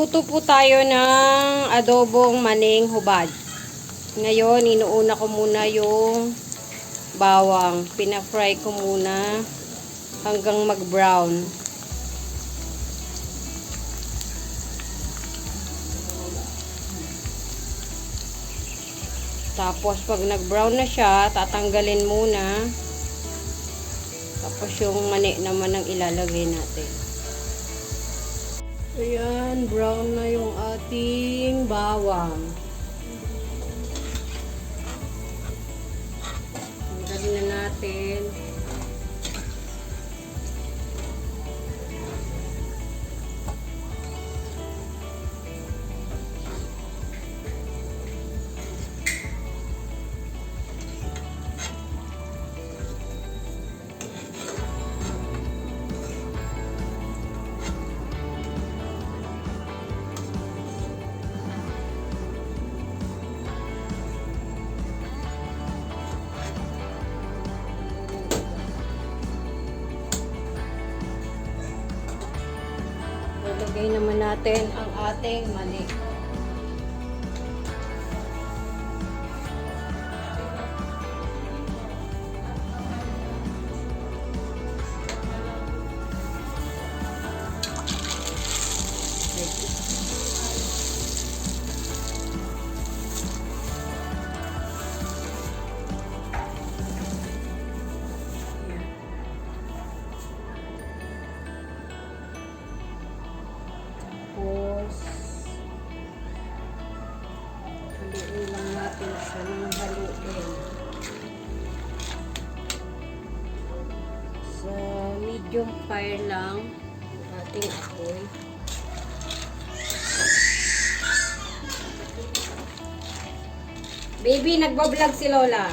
Magluluto po tayo ng adobong maning hubad. Ngayon, inuuna ko muna yung bawang. Pina-fry ko muna hanggang mag-brown. Tapos, pag nag-brown na siya, tatanggalin muna. Tapos, yung mani naman ang ilalagay natin. Ayan, brown na yung ating bawang. Tanggalin na natin. Ilagay naman natin ang ating mani. Haluin lang natin siya ng haluin. Sa medium fire lang ating apoy. Baby, nagbablog si Lola.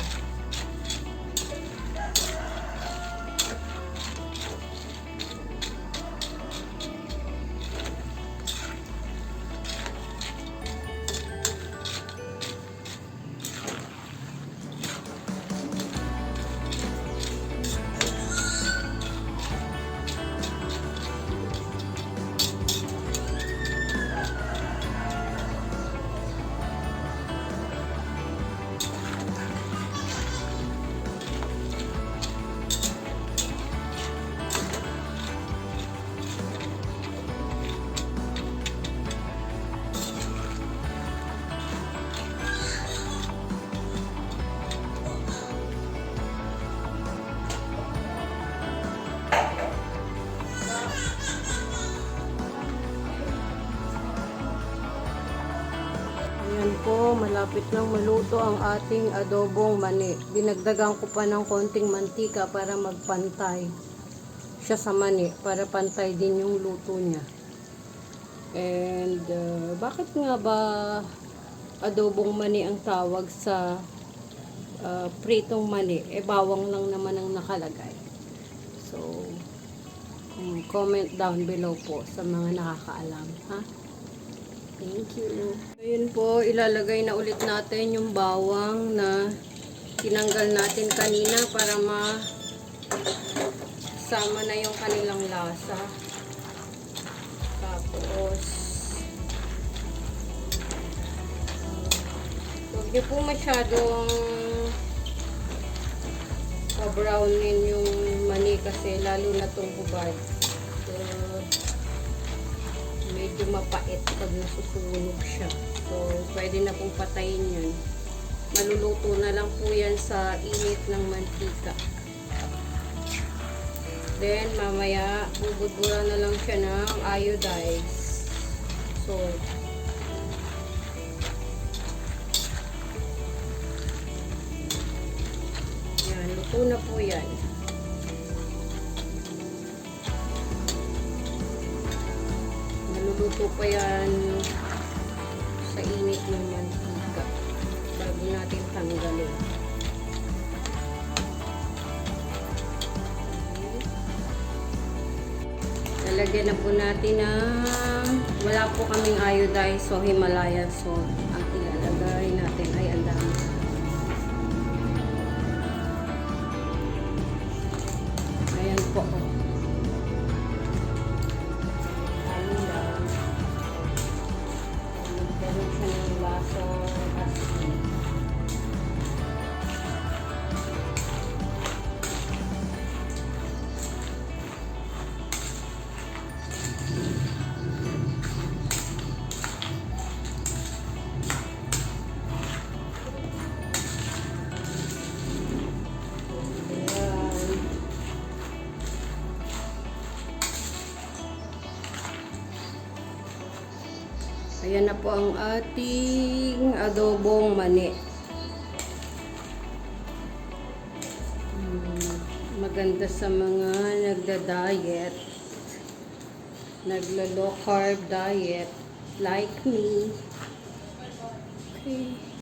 Ayan po, malapit nang maluto ang ating adobong mani. Dinagdagan ko pa ng konting mantika para magpantay siya sa mani, para pantay din yung luto niya. And bakit nga ba adobong mani ang tawag sa pritong mani? Bawang lang naman ang nakalagay. So, comment down below po sa mga nakakaalam, ha? Thank you. Ayun po, ilalagay na ulit natin yung bawang na tinanggal natin kanina para sama na yung kanilang lasa. Tapos, huwag niyo po masyadong pa-brownin yung mani kasi lalo na itong hubad. So, medyo mapait pag nasusunog siya. So, pwede na pong patayin yun. Maluluto na lang po yan sa init ng mantika. Then, mamaya, bubudbura na lang siya ng iodized salt. Yan, luto na po yan. Maluluto pa yan sa init ng mantika bago natin tanggalin. Lalagyan na po natin ng wala po kaming iodized, so Himalayan salt ang ilalagay natin. Ay, ang dami. Ayan po. Ayan na po ang ating adobong mani. Maganda sa mga nagda-diet, naglo-low carb diet like me. Okay.